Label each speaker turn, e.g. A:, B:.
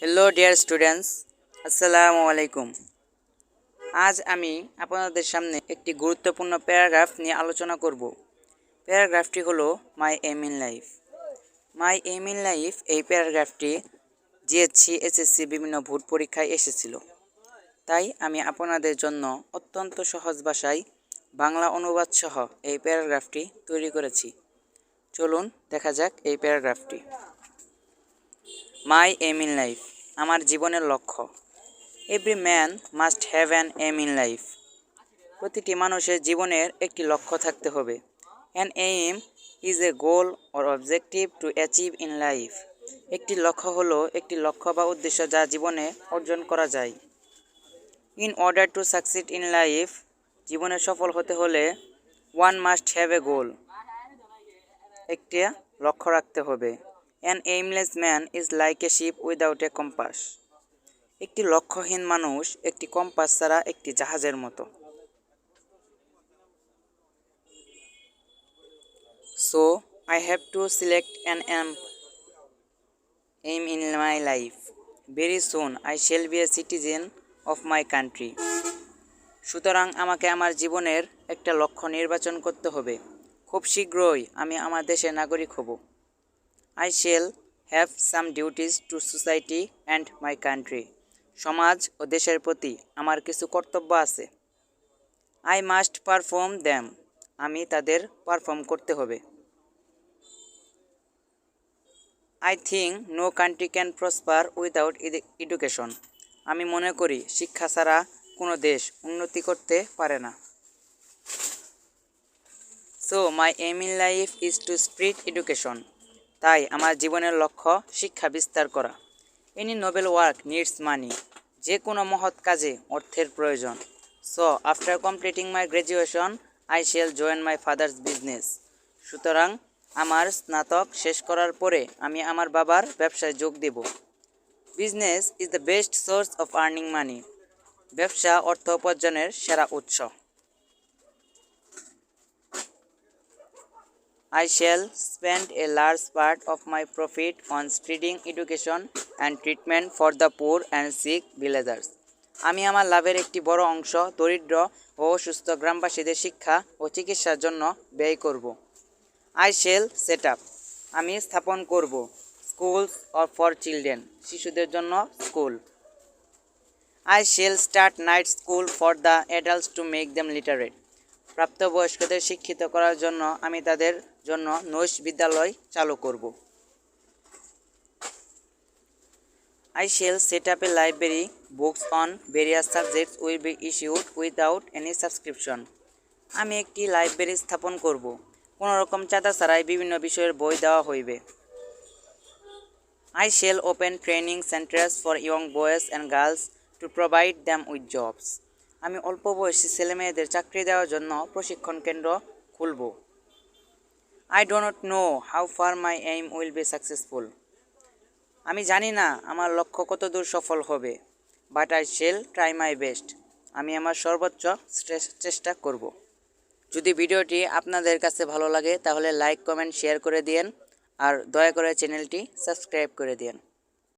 A: Hello dear students, আসসালামু আলাইকুম। আজ আমি আপনাদের সামনে একটি গুরুত্বপূর্ণ প্যারাগ্রাফ নিয়ে আলোচনা করব। প্যারাগ্রাফটি হলো my aim in life. My aim in life এই প্যারাগ্রাফটি জিএসসি এসএসসি বিভিন্ন বোর্ড পরীক্ষায় এসেছিল। তাই আমি আপনাদের জন্য অত্যন্ত সহজ ভাষায় বাংলা অনুবাদ সহ এই প্যারাগ্রাফটি তৈরি করেছি। চলুন দেখা যাক এই প্যারাগ্রাফটি। মাই এম ইন লাইফ, আমার জীবনের লক্ষ্য। Every man must have an aim in life. প্রতিটি মানুষের জীবনের একটি লক্ষ্য থাকতে হবে। An aim is a goal or objective to achieve in life. একটি লক্ষ্য হলো একটি লক্ষ্য বা উদ্দেশ্য যা জীবনে অর্জন করা যায়। In order to succeed in life, জীবনে সফল হতে হলে ওয়ান মাস্ট হ্যাভ এ গোল, একটি লক্ষ্য রাখতে হবে। An এইমলেস man is like a ship without a compass. একটি লক্ষ্যহীন মানুষ একটি কম্পাস ছাড়া একটি জাহাজের মতো। So I have to select an aim in my life. Very soon I shall be a citizen of my country. সুতরাং আমাকে আমার জীবনের একটা লক্ষ্য নির্বাচন করতে হবে। খুব শীঘ্রই আমি আমার দেশের নাগরিক হব। I shall have some duties to society and my country. সমাজ ও দেশের প্রতি আমার কিছু কর্তব্য আছে। I must perform them. আমি তাদের পারফর্ম করতে হবে। I think no country can prosper without education. আমি মনে করি শিক্ষা ছাড়া কোনো দেশ উন্নতি করতে পারে না। So my aim in life is to spread education. তাই আমার জীবনের লক্ষ্য শিক্ষা বিস্তার করা। Any noble work needs money. যে কোনো মহৎ কাজে অর্থের প্রয়োজন। So after completing my graduation, I shall join my father's business. সুতরাং আমার স্নাতক শেষ করার পরে আমি আমার বাবার ব্যবসায় যোগ দেব। Business is the best source of earning money. ব্যবসা অর্থ উপার্জনের সেরা উৎস। I shall spend a large part of my profit on spreading education and treatment for the poor and sick villagers. আমি আমার লাভের একটি বড় অংশ দরিদ্র ও অসুস্থ গ্রামবাসীদের শিক্ষা ও চিকিৎসার জন্য ব্যয় করব। I shall set up. আমি স্থাপন করব। Schools or for children. শিশুদের জন্য school. I shall start night school for the adults to make them literate. প্রাপ্তবয়স্কদের শিক্ষিত করার জন্য আমি তাদের জন্য নৈশ বিদ্যালয় চালু করব। I shall set up a library. Books on various subjects will be issued without any subscription. আমি একটি লাইব্রেরি স্থাপন করব। কোনো রকম চাঁদা ছাড়াই বিভিন্ন বিষয়ের বই দেওয়া হইবে। I shall open training centers for young boys and girls to provide them with jobs. আমি অল্প বয়সী ছেলেমেয়েদের চাকরি দেওয়ার জন্য প্রশিক্ষণ কেন্দ্র খুলব। I do not know how far my aim will be successful. আমি জানি না আমার লক্ষ্য কতদূর সফল হবে। But I shall try my best. আমি আমার সর্বোচ্চ চেষ্টা করব। যদি ভিডিওটি আপনাদের কাছে ভালো লাগে তাহলে লাইক, কমেন্ট, শেয়ার করে দিন আর দয়া করে চ্যানেলটি সাবস্ক্রাইব করে দিন।